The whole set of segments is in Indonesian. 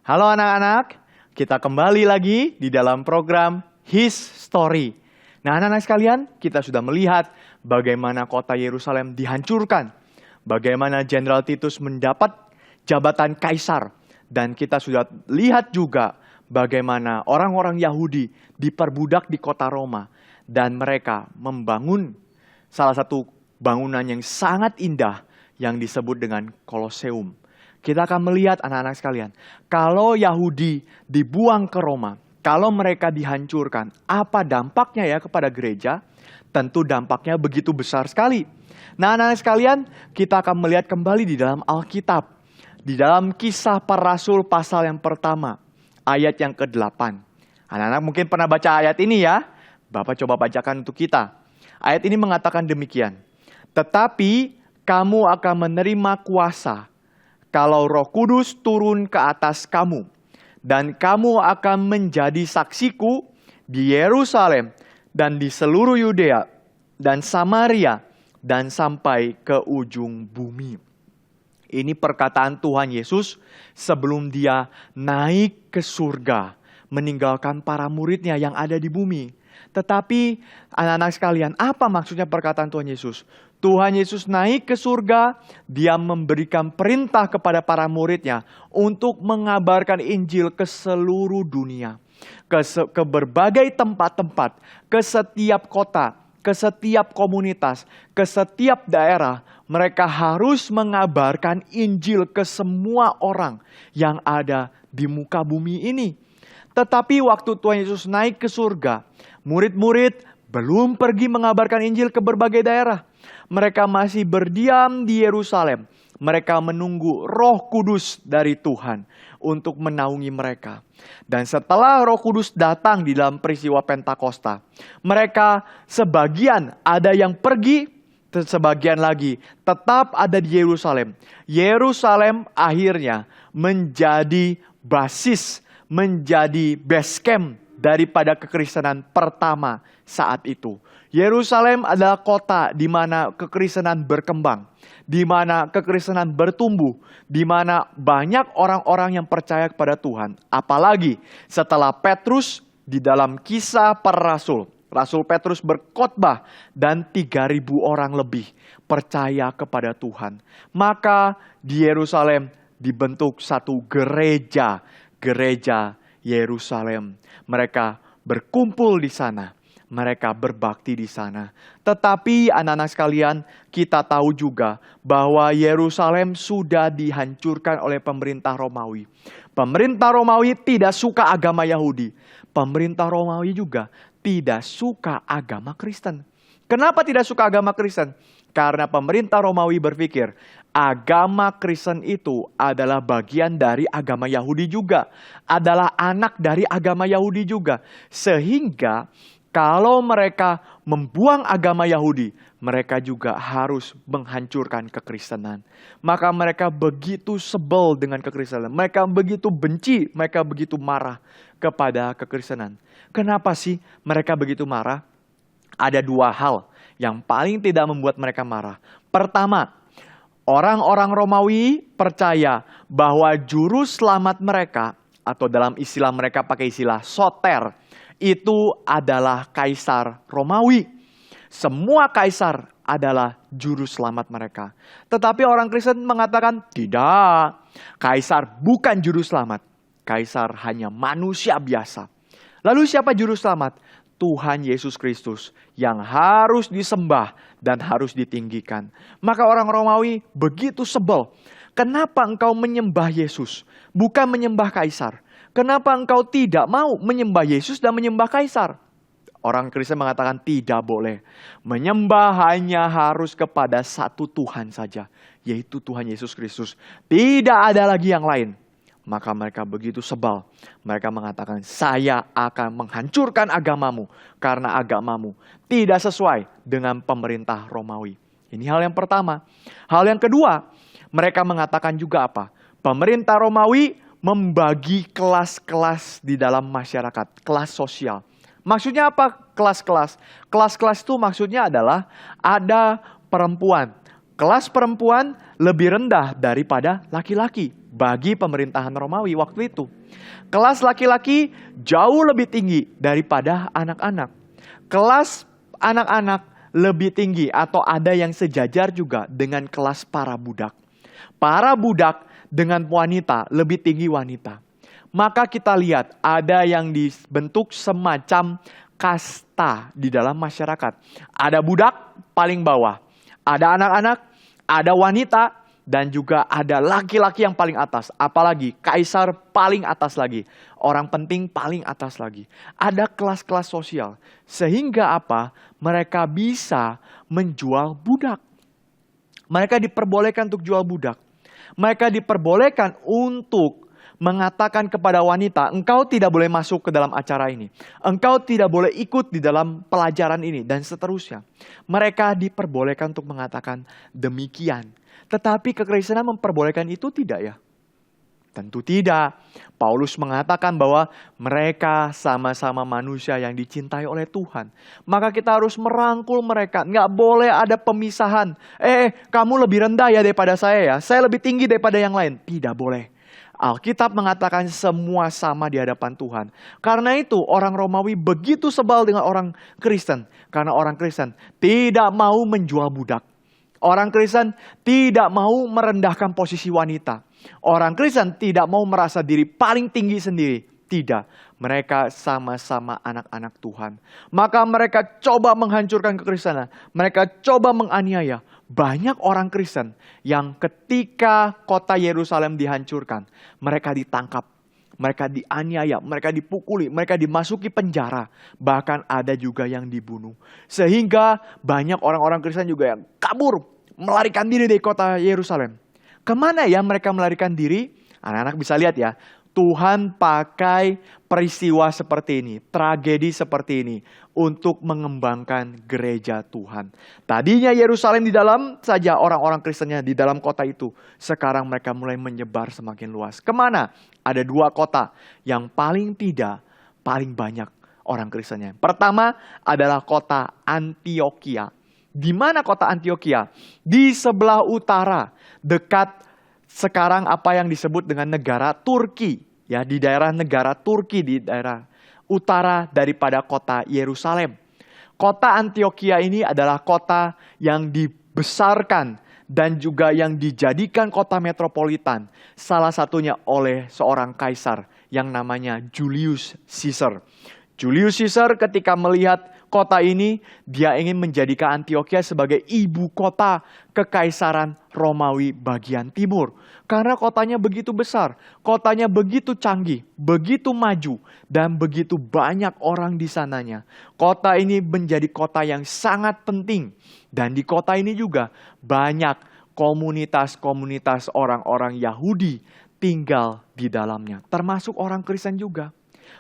Halo anak-anak, kita kembali lagi di dalam program His Story. Nah anak-anak sekalian, kita sudah melihat bagaimana kota Yerusalem dihancurkan. Bagaimana Jenderal Titus mendapat jabatan kaisar. Dan kita sudah lihat juga bagaimana orang-orang Yahudi diperbudak di kota Roma. Dan mereka membangun salah satu bangunan yang sangat indah yang disebut dengan Koloseum. Kita akan melihat anak-anak sekalian, kalau Yahudi dibuang ke Roma, kalau mereka dihancurkan, apa dampaknya ya kepada gereja? Tentu dampaknya begitu besar sekali. Nah anak-anak sekalian, kita akan melihat kembali di dalam Alkitab. Di dalam Kisah Para Rasul pasal yang pertama, ayat yang ke-8. Anak-anak mungkin pernah baca ayat ini ya. Bapak coba bacakan untuk kita. Ayat ini mengatakan demikian. Tetapi kamu akan menerima kuasa kalau Roh Kudus turun ke atas kamu, dan kamu akan menjadi saksiku di Yerusalem dan di seluruh Yudea dan Samaria dan sampai ke ujung bumi. Ini perkataan Tuhan Yesus sebelum dia naik ke surga, meninggalkan para muridnya yang ada di bumi. Tetapi anak-anak sekalian, apa maksudnya perkataan Tuhan Yesus? Tuhan Yesus naik ke surga, dia memberikan perintah kepada para muridnya untuk mengabarkan Injil ke seluruh dunia. Ke berbagai tempat-tempat, ke setiap kota, ke setiap komunitas, ke setiap daerah. Mereka harus mengabarkan Injil ke semua orang yang ada di muka bumi ini. Tetapi waktu Tuhan Yesus naik ke surga, murid-murid belum pergi mengabarkan Injil ke berbagai daerah. Mereka masih berdiam di Yerusalem. Mereka menunggu Roh Kudus dari Tuhan untuk menaungi mereka. Dan setelah Roh Kudus datang di dalam peristiwa Pentakosta, mereka sebagian ada yang pergi, sebagian lagi tetap ada di Yerusalem. Yerusalem akhirnya menjadi basis, menjadi base camp daripada kekristenan pertama saat itu. Yerusalem adalah kota di mana kekristenan berkembang, di mana kekristenan bertumbuh, di mana banyak orang-orang yang percaya kepada Tuhan. Apalagi setelah Petrus di dalam Kisah Para Rasul, Rasul Petrus berkhotbah dan 3.000 orang lebih percaya kepada Tuhan. Maka di Yerusalem dibentuk satu gereja, gereja Yerusalem. Mereka berkumpul di sana. Mereka berbakti di sana. Tetapi anak-anak sekalian, kita tahu juga bahwa Yerusalem sudah dihancurkan oleh pemerintah Romawi. Pemerintah Romawi tidak suka agama Yahudi. Pemerintah Romawi juga tidak suka agama Kristen. Kenapa tidak suka agama Kristen? Karena pemerintah Romawi berpikir agama Kristen itu adalah bagian dari agama Yahudi juga. Adalah anak dari agama Yahudi juga. Sehingga kalau mereka membuang agama Yahudi, mereka juga harus menghancurkan kekristenan. Maka mereka begitu sebel dengan kekristenan. Mereka begitu benci, mereka begitu marah kepada kekristenan. Kenapa sih mereka begitu marah? Ada dua hal yang paling tidak membuat mereka marah. Pertama, orang-orang Romawi percaya bahwa juru selamat mereka, atau dalam istilah mereka pakai istilah soter, itu adalah kaisar Romawi. Semua kaisar adalah juru selamat mereka. Tetapi orang Kristen mengatakan, tidak, kaisar bukan juru selamat. Kaisar hanya manusia biasa. Lalu siapa juru selamat? Tuhan Yesus Kristus yang harus disembah dan harus ditinggikan. Maka orang Romawi begitu sebel. Kenapa engkau menyembah Yesus, bukan menyembah kaisar? Kenapa engkau tidak mau menyembah Yesus dan menyembah kaisar? Orang Kristen mengatakan tidak boleh. Menyembah hanya harus kepada satu Tuhan saja, yaitu Tuhan Yesus Kristus. Tidak ada lagi yang lain. Maka mereka begitu sebal. Mereka mengatakan, saya akan menghancurkan agamamu karena agamamu tidak sesuai dengan pemerintah Romawi. Ini hal yang pertama. Hal yang kedua, mereka mengatakan juga apa? Pemerintah Romawi membagi kelas-kelas di dalam masyarakat, kelas sosial. Maksudnya apa kelas-kelas? Kelas-kelas itu maksudnya adalah ada perempuan. Kelas perempuan lebih rendah daripada laki-laki. bagi pemerintahan Romawi waktu itu. Kelas laki-laki jauh lebih tinggi daripada anak-anak. Kelas anak-anak lebih tinggi atau ada yang sejajar juga dengan kelas para budak. Para budak dengan wanita lebih tinggi wanita. Maka kita lihat ada yang dibentuk semacam kasta di dalam masyarakat. Ada budak paling bawah, ada anak-anak, ada wanita, dan juga ada laki-laki yang paling atas. Apalagi kaisar paling atas lagi, orang penting paling atas lagi. Ada kelas-kelas sosial. Sehingga apa? Mereka bisa menjual budak. Mereka diperbolehkan untuk jual budak. Mereka diperbolehkan untuk mengatakan kepada wanita, engkau tidak boleh masuk ke dalam acara ini. Engkau tidak boleh ikut di dalam pelajaran ini, dan seterusnya. Mereka diperbolehkan untuk mengatakan demikian. Tetapi kekristenan memperbolehkan itu tidak ya? Tentu tidak. Paulus mengatakan bahwa mereka sama-sama manusia yang dicintai oleh Tuhan. Maka kita harus merangkul mereka. Nggak boleh ada pemisahan. Kamu lebih rendah ya daripada saya ya. Saya lebih tinggi daripada yang lain. Tidak boleh. Alkitab mengatakan semua sama di hadapan Tuhan. Karena itu orang Romawi begitu sebal dengan orang Kristen. Karena orang Kristen tidak mau menjual budak. Orang Kristen tidak mau merendahkan posisi wanita. Orang Kristen tidak mau merasa diri paling tinggi sendiri. Tidak. Mereka sama-sama anak-anak Tuhan. Maka mereka coba menghancurkan kekristenan. Mereka coba menganiaya. Banyak orang Kristen yang ketika kota Yerusalem dihancurkan, mereka ditangkap, mereka dianiaya, mereka dipukuli, mereka dimasuki penjara. Bahkan ada juga yang dibunuh. Sehingga banyak orang-orang Kristen juga yang kabur, melarikan diri dari kota Yerusalem. Kemana ya mereka melarikan diri? Anak-anak bisa lihat ya. Tuhan pakai peristiwa seperti ini, tragedi seperti ini untuk mengembangkan gereja Tuhan. Tadinya Yerusalem di dalam saja orang-orang Kristennya di dalam kota itu. Sekarang mereka mulai menyebar semakin luas. Kemana? Ada dua kota yang paling tidak paling banyak orang Kristennya. Pertama adalah kota Antioquia. Di mana kota Antioquia? Di sebelah utara, dekat sekarang apa yang disebut dengan negara Turki, ya, di daerah negara Turki, di daerah utara daripada kota Yerusalem. Kota Antioquia ini adalah kota yang dibesarkan dan juga yang dijadikan kota metropolitan, salah satunya oleh seorang kaisar yang namanya Julius Caesar. Julius Caesar ketika melihat kota ini, dia ingin menjadikan Antioquia sebagai ibu kota kekaisaran Romawi bagian timur. Karena kotanya begitu besar, kotanya begitu canggih, begitu maju, dan begitu banyak orang di sananya. Kota ini menjadi kota yang sangat penting. Dan di kota ini juga banyak komunitas-komunitas orang-orang Yahudi tinggal di dalamnya. Termasuk orang Kristen juga.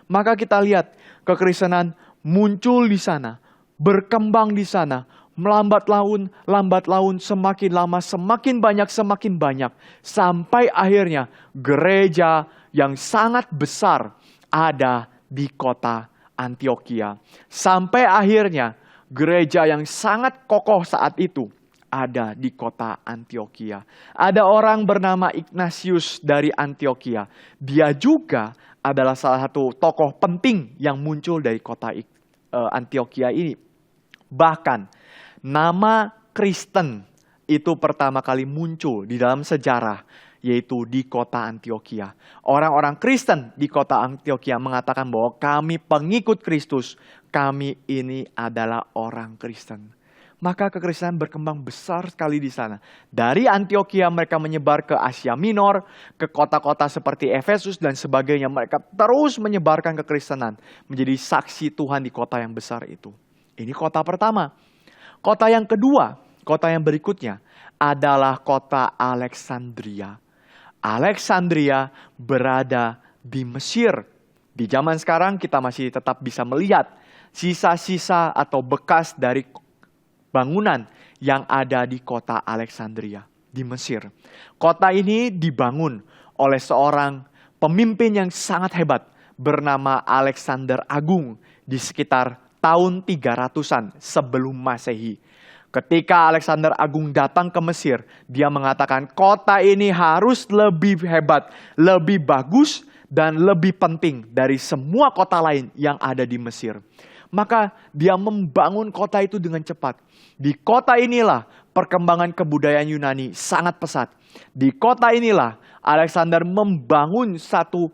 Maka kita lihat kekristenan muncul di sana, berkembang di sana, melambat laun, semakin lama, semakin banyak, sampai akhirnya gereja yang sangat besar ada di kota Antioquia. Sampai akhirnya gereja yang sangat kokoh saat itu ada di kota Antioquia. Ada orang bernama Ignatius dari Antioquia. Dia juga adalah salah satu tokoh penting yang muncul dari kota Antioquia ini. Bahkan nama Kristen itu pertama kali muncul di dalam sejarah, yaitu di kota Antioquia. Orang-orang Kristen di kota Antioquia mengatakan bahwa kami pengikut Kristus, kami ini adalah orang Kristen. Maka kekristenan berkembang besar sekali di sana. Dari Antioquia mereka menyebar ke Asia Minor, ke kota-kota seperti Efesus dan sebagainya. Mereka terus menyebarkan kekristenan, menjadi saksi Tuhan di kota yang besar itu. Ini kota pertama. Kota yang kedua, kota yang berikutnya adalah kota Alexandria. Alexandria berada di Mesir. Di zaman sekarang kita masih tetap bisa melihat sisa-sisa atau bekas dari bangunan yang ada di kota Alexandria di Mesir. Kota ini dibangun oleh seorang pemimpin yang sangat hebat bernama Alexander Agung di sekitar tahun 300-an sebelum Masehi. Ketika Alexander Agung datang ke Mesir, dia mengatakan kota ini harus lebih hebat, lebih bagus, dan lebih penting dari semua kota lain yang ada di Mesir. Maka dia membangun kota itu dengan cepat. Di kota inilah perkembangan kebudayaan Yunani sangat pesat. Di kota inilah Alexander membangun satu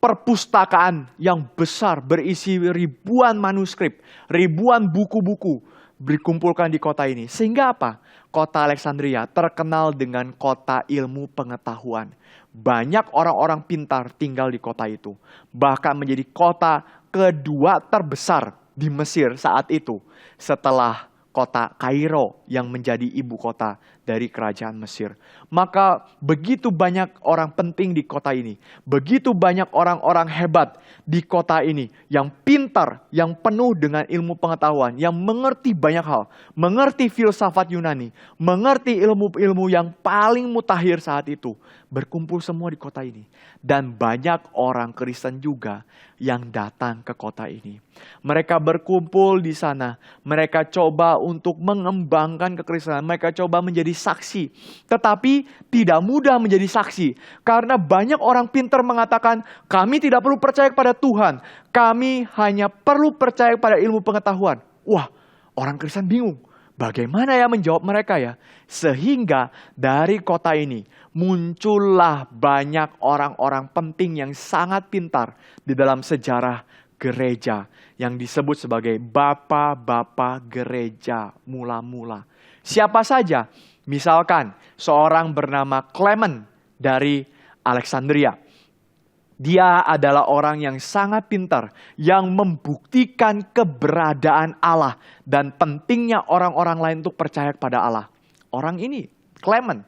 perpustakaan yang besar berisi ribuan manuskrip, ribuan buku-buku dikumpulkan di kota ini. Sehingga apa? Kota Alexandria terkenal dengan kota ilmu pengetahuan. Banyak orang-orang pintar tinggal di kota itu. Bahkan menjadi kota kedua terbesar di Mesir saat itu, setelah kota Kairo yang menjadi ibu kota dari kerajaan Mesir. Maka begitu banyak orang penting di kota ini. Begitu banyak orang-orang hebat di kota ini. Yang pintar, yang penuh dengan ilmu pengetahuan. Yang mengerti banyak hal. Mengerti filsafat Yunani. Mengerti ilmu-ilmu yang paling mutakhir saat itu. Berkumpul semua di kota ini. Dan banyak orang Kristen juga yang datang ke kota ini. Mereka berkumpul di sana. Mereka coba untuk mengembangkan kekristenan. Mereka coba menjadi saksi. Tetapi tidak mudah menjadi saksi. Karena banyak orang pintar mengatakan, kami tidak perlu percaya kepada Tuhan. Kami hanya perlu percaya pada ilmu pengetahuan. Wah, orang Kristen bingung. Bagaimana ya menjawab mereka ya? Sehingga dari kota ini muncullah banyak orang-orang penting yang sangat pintar di dalam sejarah gereja yang disebut sebagai Bapak-Bapak gereja mula-mula. Siapa saja? Misalkan seorang bernama Clement dari Alexandria. Dia adalah orang yang sangat pintar, yang membuktikan keberadaan Allah dan pentingnya orang-orang lain untuk percaya kepada Allah. Orang ini, Clement.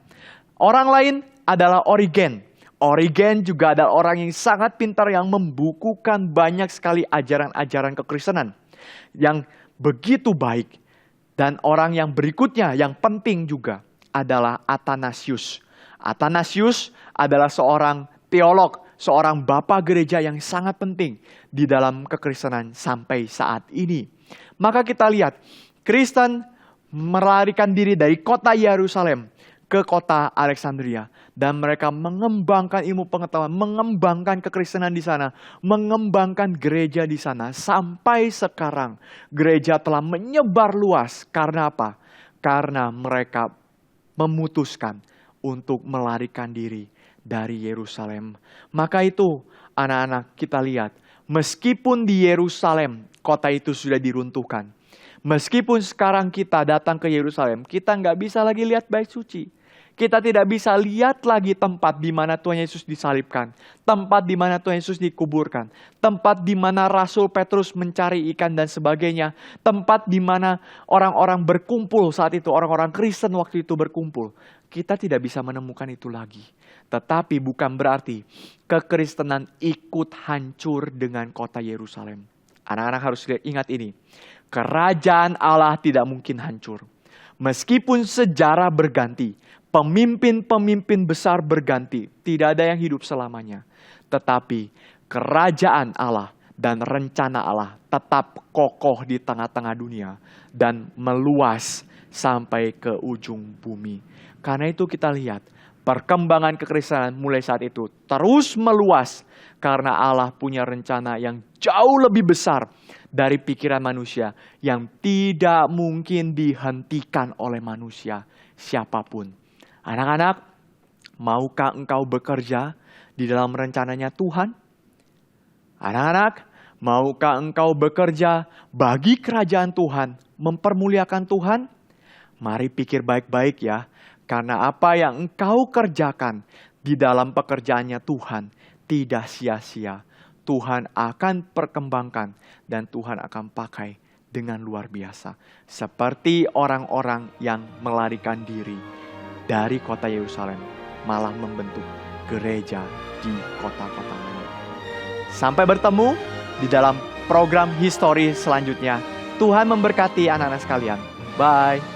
Orang lain adalah Origen. Origen juga adalah orang yang sangat pintar yang membukukan banyak sekali ajaran-ajaran kekristenan yang begitu baik. Dan orang yang berikutnya, yang penting juga adalah Athanasius. Athanasius adalah seorang teolog, seorang bapak gereja yang sangat penting di dalam kekristenan sampai saat ini. Maka kita lihat, Kristen melarikan diri dari kota Yerusalem ke kota Alexandria. Dan mereka mengembangkan ilmu pengetahuan, mengembangkan kekristenan di sana, mengembangkan gereja di sana. Sampai sekarang gereja telah menyebar luas. Karena apa? Karena mereka memutuskan untuk melarikan diri dari Yerusalem. Maka itu anak-anak kita lihat, meskipun di Yerusalem kota itu sudah diruntuhkan. Meskipun sekarang kita datang ke Yerusalem, kita nggak bisa lagi lihat bait suci. Kita tidak bisa lihat lagi tempat di mana Tuhan Yesus disalibkan. Tempat di mana Tuhan Yesus dikuburkan. Tempat di mana Rasul Petrus mencari ikan dan sebagainya. Tempat di mana orang-orang berkumpul saat itu. Orang-orang Kristen waktu itu berkumpul. Kita tidak bisa menemukan itu lagi. Tetapi bukan berarti kekristenan ikut hancur dengan kota Yerusalem. Anak-anak harus ingat ini. Kerajaan Allah tidak mungkin hancur. Meskipun sejarah berganti, pemimpin-pemimpin besar berganti, tidak ada yang hidup selamanya. Tetapi kerajaan Allah dan rencana Allah tetap kokoh di tengah-tengah dunia dan meluas sampai ke ujung bumi. Karena itu kita lihat perkembangan kekristenan mulai saat itu terus meluas karena Allah punya rencana yang jauh lebih besar dari pikiran manusia yang tidak mungkin dihentikan oleh manusia siapapun. Anak-anak, maukah engkau bekerja di dalam rencananya Tuhan? Anak-anak, maukah engkau bekerja bagi kerajaan Tuhan, mempermuliakan Tuhan? Mari pikir baik-baik ya, karena apa yang engkau kerjakan di dalam pekerjaannya Tuhan tidak sia-sia. Tuhan akan perkembangkan dan Tuhan akan pakai dengan luar biasa. Seperti orang-orang yang melarikan diri dari kota Yerusalem, malah membentuk gereja di kota-kota lain. Sampai bertemu di dalam program History selanjutnya. Tuhan memberkati anak-anak sekalian. Bye.